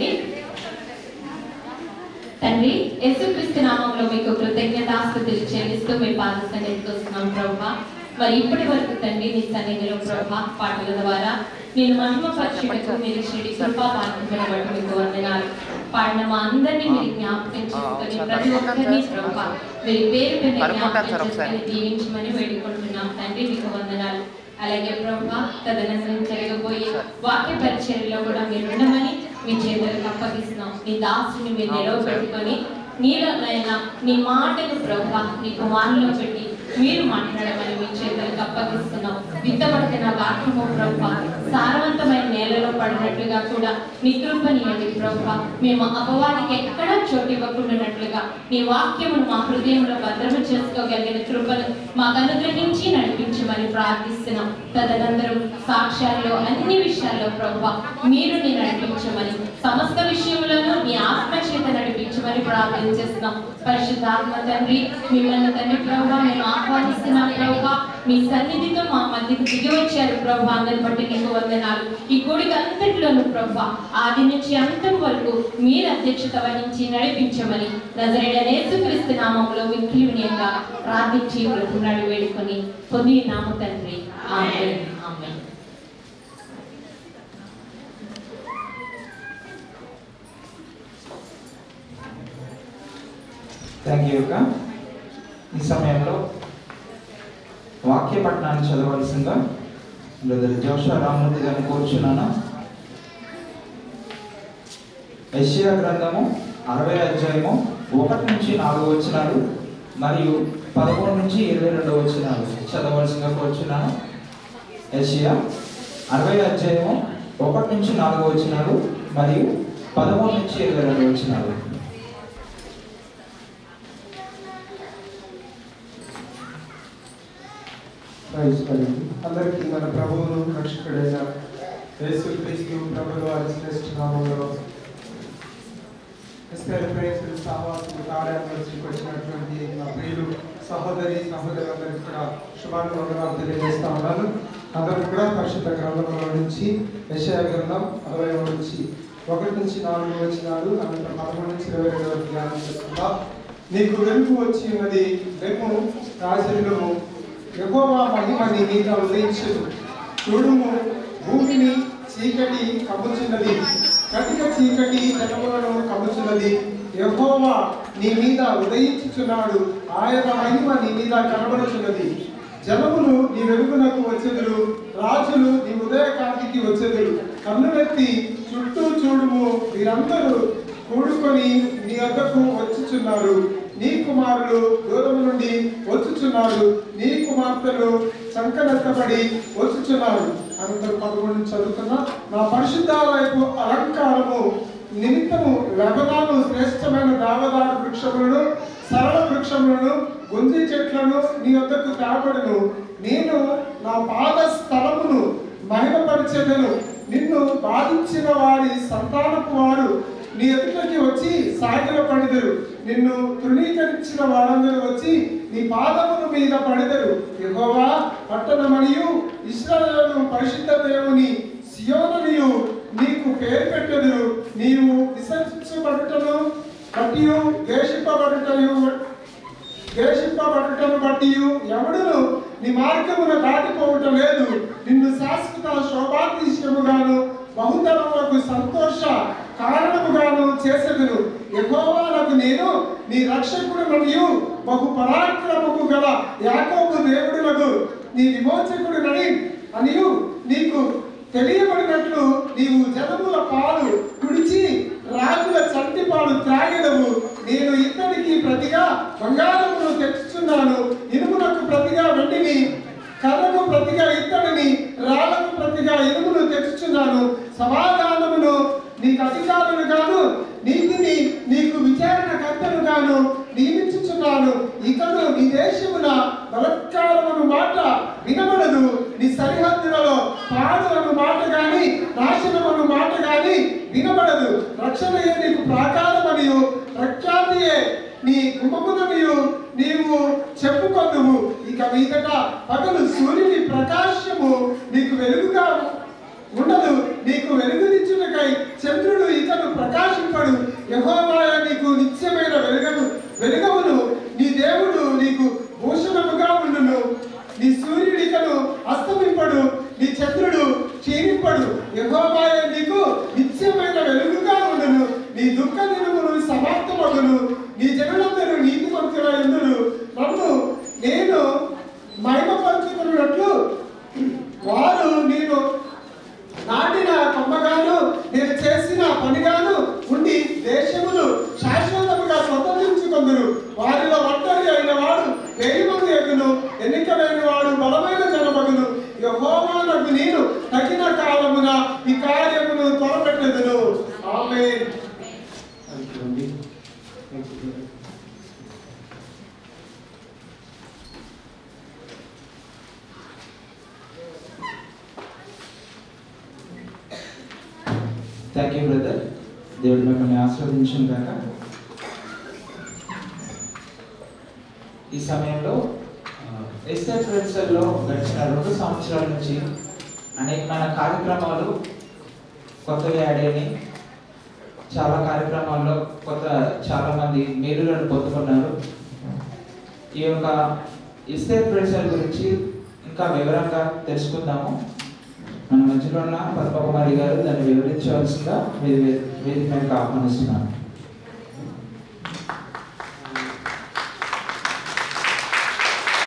చేసుకోండి. తండ్రి, యేసుక్రీస్తు నామములో మీకు కృతజ్ఞతాస్తుతులు చెల్లిస్తూ మీ పాద సన్నిధికి వస్తున్నాం ప్రభువా. మరి ఇప్పటి వరకు తండ్రి నీ సన్నిధిలో ప్రభువా పాటల ద్వారా నేను మహిమపరచుటకు మీరు ఇచ్చినటువంటి కృపా భాగ్యమును బట్టి మీకు వందనాలు. పాడిన మా అందరినీ మీరు జ్ఞాపకం చేసుకొని ప్రతి ఒక్కరిని ప్రభువా మీరు పేరు పేరు జ్ఞాపకం చేసుకొని దీవించమని వేడుకుంటున్నాం తండ్రి, మీకు వందనాలు. అలాగే ప్రభువా తదనంతరం జరగబోయే వాక్య పరిచర్యలో కూడా మీరు ఉండమని మీ చేతులకు అప్పగిస్తున్నాం. నీ దాసుని మీరు నిలవబెట్టుకొని నీలోనైనా నీ మాటను ప్రభువా నీ కుమారులో పెట్టి మీరు మాట్లాడమని మీ చేతులకు అప్పగిస్తున్నాం. విత్తబడిన వాక్యము ప్రభువా సారవంతమైన నేలలో పడినట్లుగా కూడా నీ కృపనియండి ప్రభువా. మేము అపవాదికి ఎక్కడా చోటు ఇవ్వకుండానట్లుగా నీ వాక్యమును మా హృదయంలో భద్రము చేసుకోగలిగిన కృపను మాకు అనుగ్రహించి నడిపించమని ప్రార్థిస్తున్నాం. తదనంతరం సాక్ష్యాల్లో అన్ని విషయాల్లో ప్రభువా మీరు నీ నడిపించమని, సమస్త విషయంలోనూ నీ ఆత్మ చేత నడిపించమని ప్రార్థించేస్తున్నాం. పరిశుద్ధాత్మ తండ్రి మిమ్మల్ని తండ్రి ప్రభువా మేము ఆహ్వానిస్తున్నాం ప్రభువా. మీ సన్నిధితో మా మధ్యకు దిగి వచ్చారు ప్రభువా, అందరి బట్టి నీకు వందనాలు. ఈ కూడిక అంతటిలోనూ ప్రభువా ఆది నుంచి అంతం వరకు మీరు అధ్యక్షత వహించి నడిపించమని నజరేయుడైన యేసుక్రీస్తు నామములో వినయంగా ప్రార్థించి బ్రతుకునాడు వేడుకొని పొంది నామ తండ్రి, ఆమేన్. ఆమేన్. థ్యాంక్ యూ అక్క. ఈ సమయంలో వాక్య పట్టణాన్ని చదవలసిందిగా బ్రదర్ జోషువా రామమూర్తి గారిని కోరుచున్నాను. యెషయా గ్రంథము 60వ అధ్యాయము 1 నుంచి 4 వచనాలు మరియు 13 నుంచి 22 వచనాలు చదవలసిందిగా కోరుచున్నాను. యెషయా 60వ అధ్యాయము 1 నుంచి 4 వచనాలు మరియు 13 నుంచి 22 వచనాలు. అందరికీ మన ప్రభువును రక్షకుడైన యేసుక్రీస్తు ప్రభువు వారి శ్రేష్ఠ నామములో సావాసం కార్యాలయానికి వచ్చినటువంటి నా ప్రియులు సహోదరులందరికీ కూడా శుభానుభవాలు తెలియజేస్తా ఉన్నాను. అందరూ కూడా పరిశుద్ధ గ్రంథంలో నుంచి యెషయా గ్రంథం 60వ నుంచి 1 నుంచి 4 వచనాలు, అనంతరం 13 నుంచి 22 వరకు ధ్యానం చేసుకుందాం. నీకు వెలుగు వచ్చి ఉన్నది, రేపు రాజులను యెహోవా మహిమ నీ మీద ఉదయించును. చూడుము, భూమిని చీకటి కమ్ముచున్నది, కటిక చీకటి జనములను కమ్ముచున్నది. యెహోవా నీ మీద ఉదయించుచున్నాడు, ఆయన మహిమ నీ మీద కనబడుచున్నది. జనములు నీ వెలుగునకు వచ్చెదరు, రాజులు నీ ఉదయకాంతికి వచ్చెదరు. కన్నులెత్తి చుట్టూ చూడుము, వీరందరూ కూడుకొని నీ వద్దకు వచ్చుచున్నారు. నీ కుమారులు దూరము నుండి వచ్చుచున్నారు, నీ కుమార్తెలు సంకనెత్తబడి వచ్చుచున్నారు. అనంతరం 11 చదువుతున్నా. నా పరిశుద్ధాలయపు అలంకారము నిమిత్తము లెబనాను శ్రేష్టమైన దేవదారు వృక్షములను, సరళ వృక్షములను, గుంజి చెట్లను నీ వద్దకు తేబడును. నేను నా పాద స్థలమును మహిమపరిచెదను. నిన్ను బాధించిన వారి సంతానపు వారు నీ ఎదుటకి వచ్చి సాగిలపడెదరు. నిన్ను తృణీకరించిన వారందరూ వచ్చి నీ పాదముల మీద పడెదరు. యెహోవా పట్టణమనియు ఇశ్రాయేలు పరిశుద్ధ దేవుని సియోనునియు నీకు పేరు పెట్టెదరు. నీవు విసర్జించబడుటను బట్టియు ద్వేషింపబడుటను బట్టియు ఎవడును నీ మార్గమున దాటిపోవటం లేదు. నిన్ను శాశ్వత శోభాతిశయముగాను బహుతరములకు సంతోష కారణముగాను చేసెదను. యెహోవానకు నేను నీ రక్షకుడు మరియు బహు పరాక్రమము గల యాకోబు దేవుడునకు నీ విమోచకుడునని అనియు నీకు తెలియబడినట్లు నీవు జనముల పాలు కుడిచి రాజుల చంటి పాలు త్రాగెదవు. నేను ఇత్తడికి ప్రతిగా బంగారమును తెచ్చుచున్నాను, ఇనుమునకు ప్రతిగా వెండిని, కర్రకు ప్రతిగా ఇత్తడిని, రాళ్లకు ప్రతిగా ఇనుమును తెచ్చుచున్నాను. సమాధానమును నీకు అధికారులు గాను, నీతిని నీకు విచారణ కర్తలు గాను నియమించుచున్నాను. ఇకను నీ దేశమున బలత్కారమును మాట వినబడదు. నీ సరిహద్దులలో పాడు అను మాట గాని, నాశనమను మాట గాని వినబడదు. రక్షణయే నీకు ప్రాకారమనియు ప్రఖ్యాతియే నీ గుమ్మముననియు నీవు చెప్పుకొందువు. ఇక మీదట పగలు సూర్యుని ప్రకాశము నీకు వెలుగుగా ఉండదు. నీకు వెలుగునిచ్చుటకై చంద్రుడు ఇకను ప్రకాశ యెహోవాయ నీకు నిత్యమైన వెలుగవును, నీ దేవుడు నీకు భూషణముగా ఉండును. నీ సూర్యుడికను అస్తమింపడు, నీ చంద్రుడు క్షీణింపడు. యెహోవాయ నీకు నిత్యమైన వెలుగుగా ఉండును. నీ దుఃఖ దినములు సమాప్తమగును. నీ జనులందరూ నీతిమంతులై ఉండును. నేను మహిమపరచుకున్నట్లు వారు నేను నాటిన కొమ్మగాను నేను చేసిన పనిగాను ఉండి దేశములు శాశ్వతముగా స్వతంత్రించుకొందురు. వారిలో ఒంటరి అయిన వాడు 1000 మంది ఎగును, ఎన్నికలైన వాడు బలమైన జనమగును. యెహోవానకు నేను తగిన కాలమున ఈ కార్యమును త్వరపెట్టెదను. ఆమేన్. Thank you brother. దేవుడు మిమ్మల్ని ఆశీర్వదించును గాక. ఈ సమయంలో ఎస్టేట్ వెల్సర్లో గడిచిన 2 సంవత్సరాల నుంచి అనేకమైన కార్యక్రమాలు కొత్తగా యాడ్ అయినాయి. చాలా కార్యక్రమాల్లో చాలా మంది మేలులను పొందుకున్నారు. ఈ యొక్క ఎస్టేట్ వెల్సర్ గురించి ఇంకా వివరంగా తెలుసుకుందాము. మన మధ్యలో ఉన్న పద్మకుమారి గారు దాన్ని వివరించవలసిందిగా వేదిక ఆహ్వానిస్తున్నాను.